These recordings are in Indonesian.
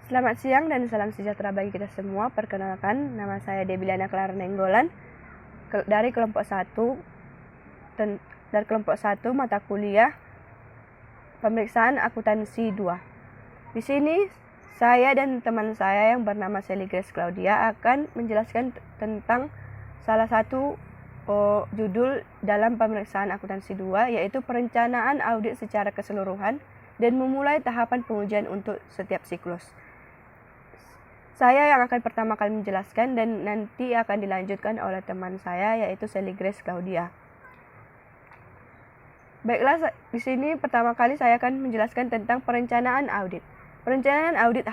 Selamat siang dan salam sejahtera bagi kita semua. Perkenalkan, nama saya Debiliana Clara Nenggolan dari kelompok 1 mata kuliah Pemeriksaan Akuntansi 2. Di sini saya dan teman saya yang bernama Sally Grace Claudia akan menjelaskan tentang salah satu judul dalam Pemeriksaan Akuntansi 2, yaitu perencanaan audit secara keseluruhan dan memulai tahapan pengujian untuk setiap siklus. Saya yang akan pertama kali menjelaskan dan nanti akan dilanjutkan oleh teman saya, yaitu Sally Grace Claudia. Baiklah, di sini pertama kali saya akan menjelaskan tentang perencanaan audit. Perencanaan audit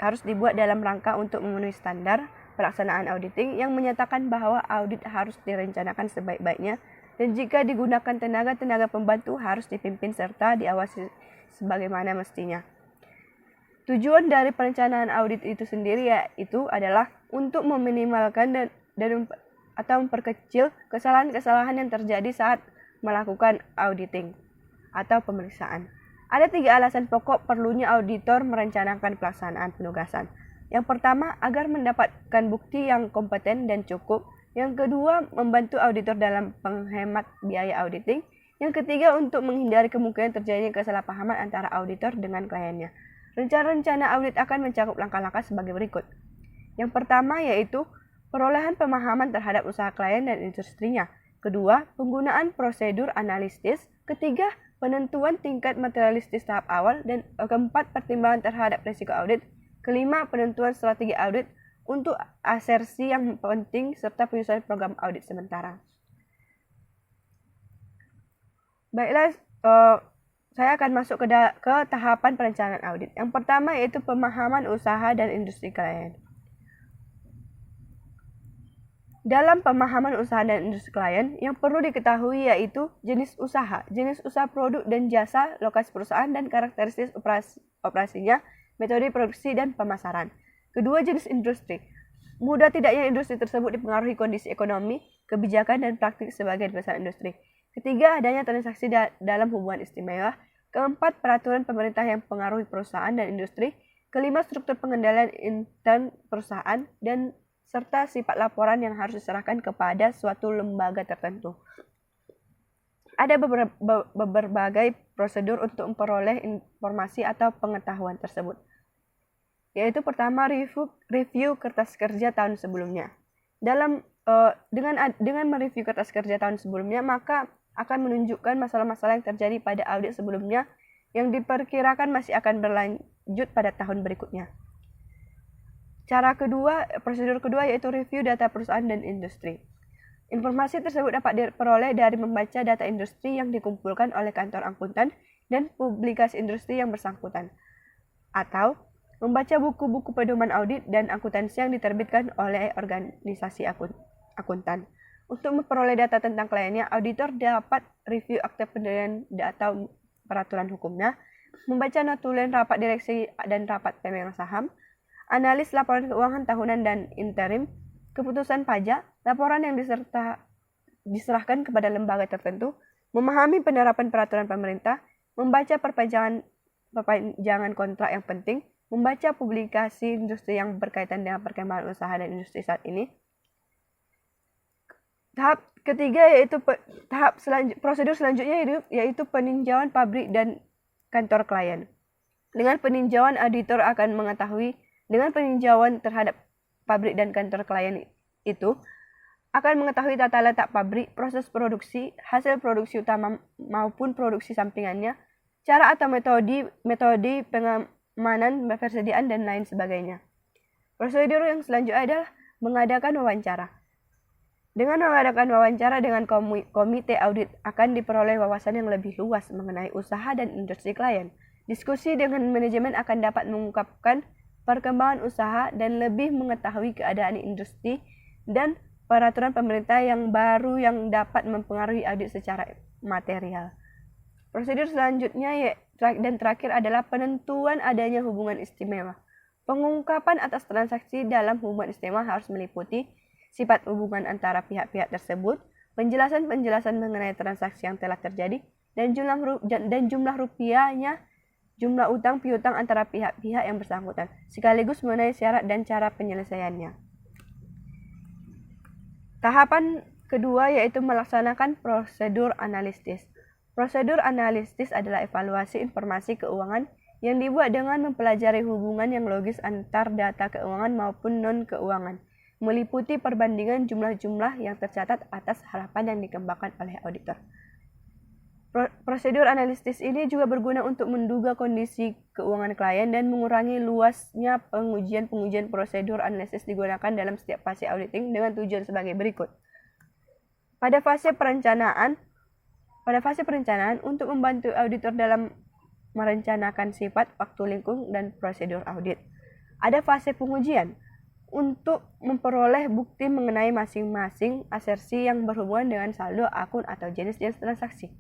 harus dibuat dalam rangka untuk memenuhi standar pelaksanaan auditing yang menyatakan bahwa audit harus direncanakan sebaik-baiknya, dan jika digunakan tenaga-tenaga pembantu harus dipimpin serta diawasi sebagaimana mestinya. Tujuan dari perencanaan audit itu sendiri yaitu adalah untuk meminimalkan atau memperkecil kesalahan-kesalahan yang terjadi saat melakukan auditing atau pemeriksaan. Ada 3 alasan pokok perlunya auditor merencanakan pelaksanaan penugasan. Yang pertama, agar mendapatkan bukti yang kompeten dan cukup. Yang kedua, membantu auditor dalam penghemat biaya auditing. Yang ketiga, untuk menghindari kemungkinan terjadinya kesalahpahaman antara auditor dengan kliennya. Rencana audit akan mencakup langkah-langkah sebagai berikut. Yang pertama yaitu perolehan pemahaman terhadap usaha klien dan industrinya. Kedua, penggunaan prosedur analisis. Ketiga, penentuan tingkat materialistis tahap awal. Dan keempat, pertimbangan terhadap risiko audit. Kelima, penentuan strategi audit untuk asersi yang penting serta penyusunan program audit sementara. Baiklah, saya akan masuk ke tahapan perencanaan audit. Yang pertama yaitu pemahaman usaha dan industri klien. Dalam pemahaman usaha dan industri klien, yang perlu diketahui yaitu jenis usaha produk dan jasa, lokasi perusahaan dan karakteristik operasinya, metode produksi dan pemasaran. Kedua, jenis industri. Mudah tidaknya industri tersebut dipengaruhi kondisi ekonomi, kebijakan dan praktik sebagian besar industri. Ketiga, adanya transaksi dalam hubungan istimewa. Keempat, peraturan pemerintah yang mempengaruhi perusahaan dan industri. Kelima, struktur pengendalian intern perusahaan dan serta sifat laporan yang harus diserahkan kepada suatu lembaga tertentu. Ada berbagai prosedur untuk memperoleh informasi atau pengetahuan tersebut. Yaitu pertama, review kertas kerja tahun sebelumnya. Dengan mereview kertas kerja tahun sebelumnya, maka akan menunjukkan masalah-masalah yang terjadi pada audit sebelumnya yang diperkirakan masih akan berlanjut pada tahun berikutnya. Prosedur kedua yaitu review data perusahaan dan industri. Informasi tersebut dapat diperoleh dari membaca data industri yang dikumpulkan oleh kantor akuntan dan publikasi industri yang bersangkutan, atau membaca buku-buku pedoman audit dan akuntansi yang diterbitkan oleh organisasi akuntan. Untuk memperoleh data tentang kliennya, auditor dapat review akta pendirian atau peraturan hukumnya, membaca notulen rapat direksi dan rapat pemegang saham, analis laporan keuangan tahunan dan interim, keputusan pajak, laporan yang diserahkan kepada lembaga tertentu, memahami penerapan peraturan pemerintah, membaca perpanjangan kontrak yang penting, membaca publikasi industri yang berkaitan dengan perkembangan usaha dan industri saat ini. Tahap ketiga yaitu prosedur selanjutnya yaitu peninjauan pabrik dan kantor klien. Dengan peninjauan, auditor akan mengetahui dengan peninjauan terhadap pabrik dan kantor klien itu akan mengetahui tata letak pabrik, proses produksi, hasil produksi utama maupun produksi sampingannya, cara atau metode pengamanan, persediaan dan lain sebagainya. Prosedur yang selanjutnya adalah mengadakan wawancara. Dengan mengadakan wawancara dengan komite audit akan diperoleh wawasan yang lebih luas mengenai usaha dan industri klien. Diskusi dengan manajemen akan dapat mengungkapkan perkembangan usaha dan lebih mengetahui keadaan industri dan peraturan pemerintah yang baru yang dapat mempengaruhi audit secara material. Prosedur selanjutnya dan terakhir adalah penentuan adanya hubungan istimewa. Pengungkapan atas transaksi dalam hubungan istimewa harus meliputi sifat hubungan antara pihak-pihak tersebut, penjelasan mengenai transaksi yang telah terjadi, dan jumlah rupiahnya jumlah utang piutang antara pihak-pihak yang bersangkutan, sekaligus mengenai syarat dan cara penyelesaiannya. Tahapan kedua yaitu melaksanakan prosedur analisis. Prosedur analisis adalah evaluasi informasi keuangan yang dibuat dengan mempelajari hubungan yang logis antar data keuangan maupun non-keuangan, meliputi perbandingan jumlah-jumlah yang tercatat atas harapan yang dikembangkan oleh auditor. Prosedur analisis ini juga berguna untuk menduga kondisi keuangan klien dan mengurangi luasnya pengujian prosedur analisis digunakan dalam setiap fase auditing dengan tujuan sebagai berikut. Pada fase perencanaan untuk membantu auditor dalam merencanakan sifat, waktu lingkung, dan prosedur audit. Ada fase pengujian untuk memperoleh bukti mengenai masing-masing asersi yang berhubungan dengan saldo, akun, atau jenis-jenis transaksi.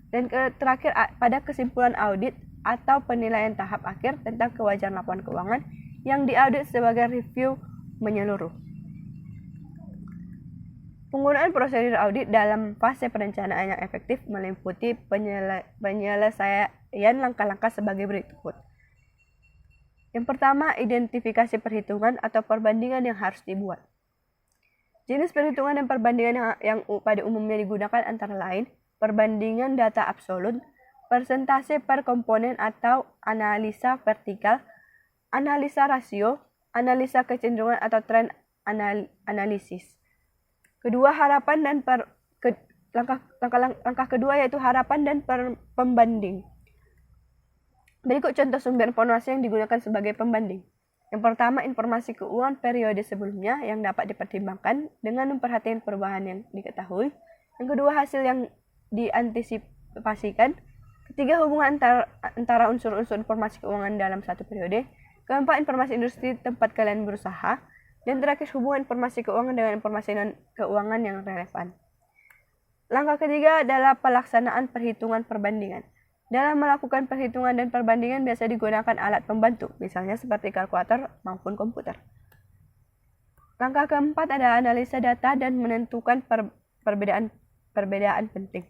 Dan terakhir pada kesimpulan audit atau penilaian tahap akhir tentang kewajaran laporan keuangan yang diaudit sebagai review menyeluruh. Penggunaan prosedur audit dalam fase perencanaan yang efektif meliputi penyelesaian langkah-langkah sebagai berikut. Yang pertama, identifikasi perhitungan atau perbandingan yang harus dibuat. Jenis perhitungan dan perbandingan yang pada umumnya digunakan antara lain perbandingan data absolut, persentase per komponen atau analisa vertikal, analisa rasio, analisa kecenderungan atau tren analisis. Kedua, harapan dan langkah kedua yaitu harapan dan pembanding. Berikut contoh sumber informasi yang digunakan sebagai pembanding. Yang pertama, informasi keuangan periode sebelumnya yang dapat dipertimbangkan dengan memperhatikan perubahan yang diketahui. Yang kedua, hasil yang diantisipasikan. Ketiga, hubungan antara unsur-unsur informasi keuangan dalam satu periode. Keempat, informasi industri tempat kalian berusaha. Dan terakhir, hubungan informasi keuangan dengan informasi non-keuangan yang relevan. Langkah ketiga adalah pelaksanaan perhitungan perbandingan. Dalam melakukan perhitungan dan perbandingan biasa digunakan alat pembantu, misalnya seperti kalkulator maupun komputer. Langkah keempat adalah analisa data dan menentukan perbedaan penting.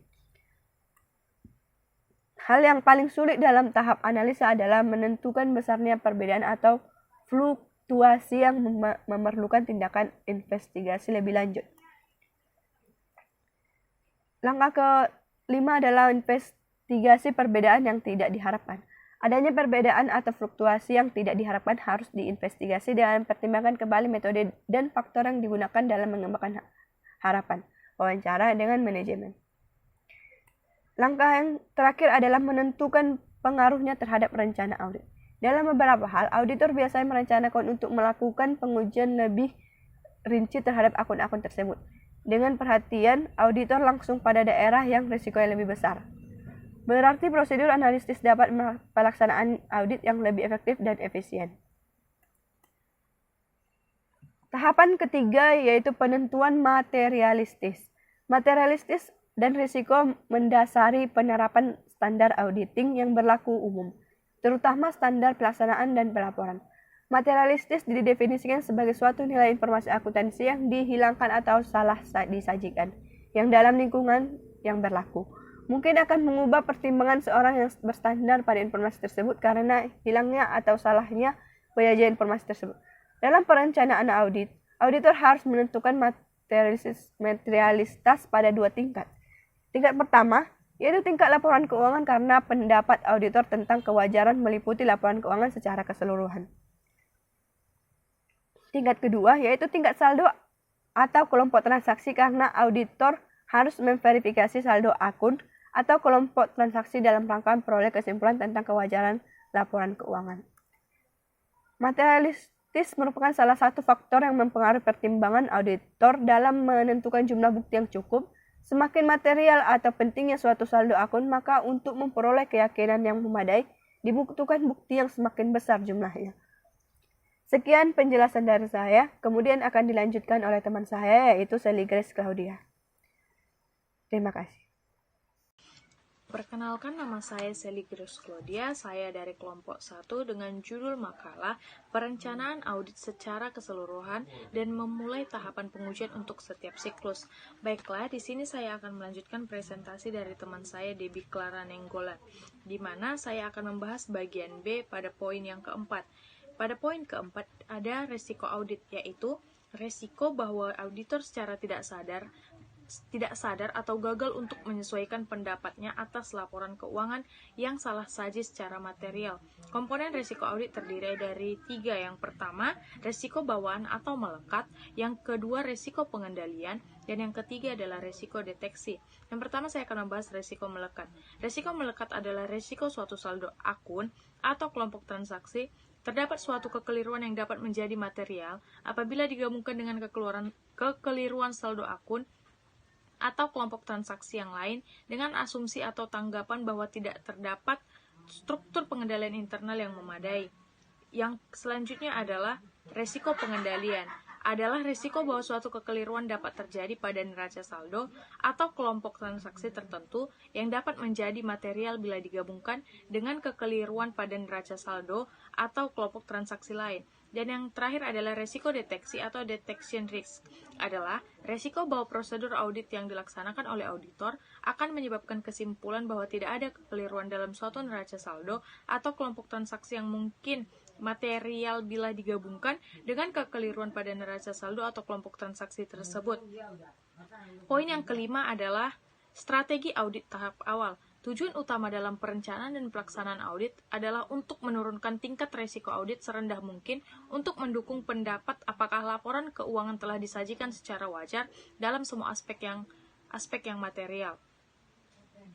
Hal yang paling sulit dalam tahap analisa adalah menentukan besarnya perbedaan atau fluktuasi yang memerlukan tindakan investigasi lebih lanjut. Langkah kelima adalah investigasi perbedaan yang tidak diharapkan. Adanya perbedaan atau fluktuasi yang tidak diharapkan harus diinvestigasi dengan pertimbangkan kembali metode dan faktor yang digunakan dalam mengembangkan harapan, wawancara dengan manajemen. Langkah yang terakhir adalah menentukan pengaruhnya terhadap rencana audit. Dalam beberapa hal, auditor biasanya merencanakan untuk melakukan pengujian lebih rinci terhadap akun-akun tersebut. Dengan perhatian, auditor langsung pada daerah yang risikonya lebih besar. Berarti prosedur analisis dapat pelaksanaan audit yang lebih efektif dan efisien. Tahapan ketiga yaitu penentuan materialistis. Materialistis dan risiko mendasari penerapan standar auditing yang berlaku umum, terutama standar pelaksanaan dan pelaporan. Materialistis didefinisikan sebagai suatu nilai informasi akuntansi yang dihilangkan atau salah disajikan, yang dalam lingkungan yang berlaku mungkin akan mengubah pertimbangan seorang yang berstandar pada informasi tersebut karena hilangnya atau salahnya penyajian informasi tersebut. Dalam perencanaan audit, auditor harus menentukan materialitas pada dua tingkat. Tingkat pertama, yaitu tingkat laporan keuangan karena pendapat auditor tentang kewajaran meliputi laporan keuangan secara keseluruhan. Tingkat kedua, yaitu tingkat saldo atau kelompok transaksi karena auditor harus memverifikasi saldo akun atau kelompok transaksi dalam rangka memperoleh kesimpulan tentang kewajaran laporan keuangan. Materialistis merupakan salah satu faktor yang mempengaruhi pertimbangan auditor dalam menentukan jumlah bukti yang cukup. Semakin material atau pentingnya suatu saldo akun, maka untuk memperoleh keyakinan yang memadai, dibutuhkan bukti yang semakin besar jumlahnya. Sekian penjelasan dari saya, kemudian akan dilanjutkan oleh teman saya yaitu Sally Grace Claudia. Terima kasih. Perkenalkan, nama saya Sally Grace Claudia, saya dari kelompok 1 dengan judul makalah Perencanaan Audit Secara Keseluruhan dan Memulai Tahapan Pengujian untuk Setiap Siklus. Baiklah, di sini saya akan melanjutkan presentasi dari teman saya Debbie Clara Nenggolan, di mana saya akan membahas bagian B pada poin yang keempat. Pada poin keempat ada resiko audit, yaitu resiko bahwa auditor secara tidak sadar atau gagal untuk menyesuaikan pendapatnya atas laporan keuangan yang salah saji secara material. Komponen risiko audit terdiri dari 3. Yang pertama, risiko bawaan atau melekat. Yang kedua, risiko pengendalian. Dan yang ketiga adalah risiko deteksi. Yang pertama saya akan membahas risiko melekat. Risiko melekat adalah risiko suatu saldo akun atau kelompok transaksi. Terdapat suatu kekeliruan yang dapat menjadi material apabila digabungkan dengan kekeliruan saldo akun atau kelompok transaksi yang lain dengan asumsi atau tanggapan bahwa tidak terdapat struktur pengendalian internal yang memadai. Yang selanjutnya adalah resiko pengendalian. Adalah risiko bahwa suatu kekeliruan dapat terjadi pada neraca saldo atau kelompok transaksi tertentu yang dapat menjadi material bila digabungkan dengan kekeliruan pada neraca saldo atau kelompok transaksi lain. Dan yang terakhir adalah resiko deteksi atau detection risk. Adalah resiko bahwa prosedur audit yang dilaksanakan oleh auditor akan menyebabkan kesimpulan bahwa tidak ada kekeliruan dalam suatu neraca saldo atau kelompok transaksi yang mungkin material bila digabungkan dengan kekeliruan pada neraca saldo atau kelompok transaksi tersebut. Poin yang kelima adalah strategi audit tahap awal. Tujuan utama dalam perencanaan dan pelaksanaan audit adalah untuk menurunkan tingkat resiko audit serendah mungkin untuk mendukung pendapat apakah laporan keuangan telah disajikan secara wajar dalam semua aspek yang material.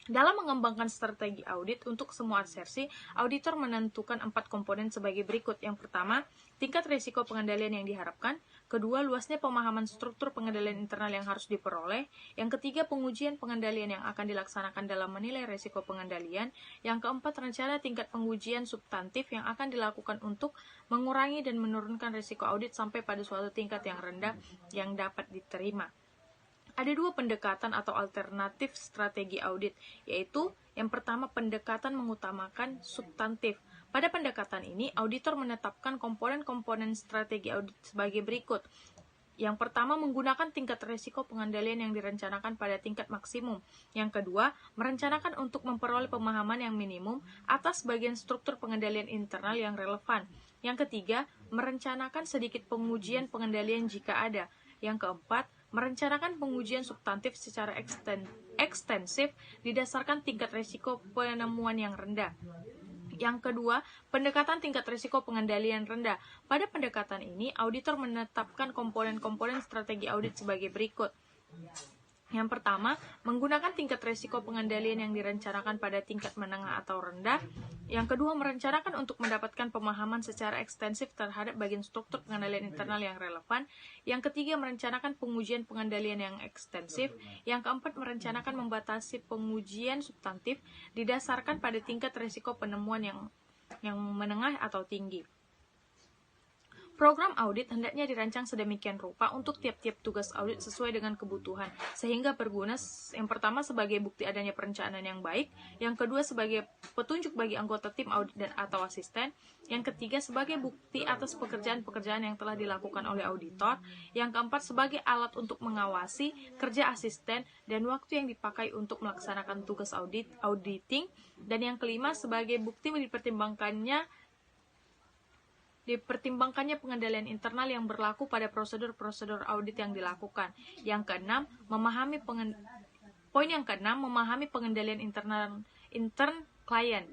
Dalam mengembangkan strategi audit untuk semua asersi, auditor menentukan 4 komponen sebagai berikut. Yang pertama, tingkat risiko pengendalian yang diharapkan. Kedua, luasnya pemahaman struktur pengendalian internal yang harus diperoleh. Yang ketiga, pengujian pengendalian yang akan dilaksanakan dalam menilai risiko pengendalian. Yang keempat, rencana tingkat pengujian substantif yang akan dilakukan untuk mengurangi dan menurunkan risiko audit sampai pada suatu tingkat yang rendah yang dapat diterima. Ada 2 pendekatan atau alternatif strategi audit, yaitu yang pertama pendekatan mengutamakan substantif. Pada pendekatan ini, auditor menetapkan komponen-komponen strategi audit sebagai berikut. Yang pertama, menggunakan tingkat risiko pengendalian yang direncanakan pada tingkat maksimum. Yang kedua, merencanakan untuk memperoleh pemahaman yang minimum atas bagian struktur pengendalian internal yang relevan. Yang ketiga, merencanakan sedikit pengujian pengendalian jika ada. Yang keempat, merencanakan pengujian substantif secara ekstensif didasarkan tingkat risiko penemuan yang rendah. Yang kedua, pendekatan tingkat risiko pengendalian rendah. Pada pendekatan ini, auditor menetapkan komponen-komponen strategi audit sebagai berikut. Yang pertama, menggunakan tingkat risiko pengendalian yang direncanakan pada tingkat menengah atau rendah. Yang kedua, merencanakan untuk mendapatkan pemahaman secara ekstensif terhadap bagian struktur pengendalian internal yang relevan. Yang ketiga, merencanakan pengujian pengendalian yang ekstensif. Yang keempat, merencanakan membatasi pengujian substantif didasarkan pada tingkat risiko penemuan yang menengah atau tinggi. Program audit hendaknya dirancang sedemikian rupa untuk tiap-tiap tugas audit sesuai dengan kebutuhan, sehingga berguna yang pertama sebagai bukti adanya perencanaan yang baik, yang kedua sebagai petunjuk bagi anggota tim audit dan atau asisten, yang ketiga sebagai bukti atas pekerjaan-pekerjaan yang telah dilakukan oleh auditor, yang keempat sebagai alat untuk mengawasi kerja asisten dan waktu yang dipakai untuk melaksanakan tugas auditing, dan yang kelima sebagai bukti dipertimbangkannya pengendalian internal yang berlaku pada prosedur-prosedur audit yang dilakukan. Yang keenam, memahami pengendalian intern klien.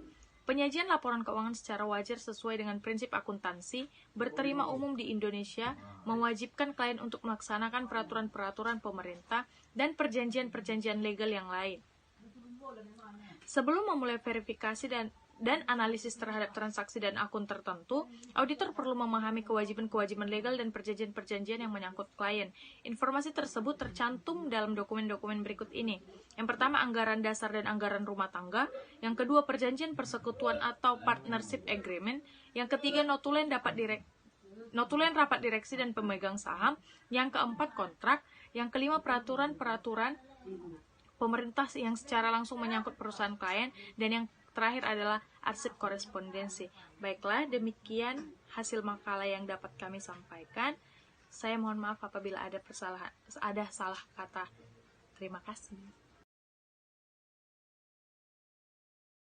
Penyajian laporan keuangan secara wajar sesuai dengan prinsip akuntansi berterima umum di Indonesia mewajibkan klien untuk melaksanakan peraturan-peraturan pemerintah dan perjanjian-perjanjian legal yang lain. Sebelum memulai verifikasi dan analisis terhadap transaksi dan akun tertentu, auditor perlu memahami kewajiban-kewajiban legal dan perjanjian-perjanjian yang menyangkut klien. Informasi tersebut tercantum dalam dokumen-dokumen berikut ini. Yang pertama, anggaran dasar dan anggaran rumah tangga. Yang kedua, perjanjian persekutuan atau partnership agreement. Yang ketiga, notulen rapat direksi dan pemegang saham. Yang keempat, kontrak. Yang kelima, peraturan pemerintah yang secara langsung menyangkut perusahaan klien, dan yang terakhir adalah arsip korespondensi. Baiklah, demikian hasil makalah yang dapat kami sampaikan. Saya mohon maaf apabila ada salah kata. Terima kasih.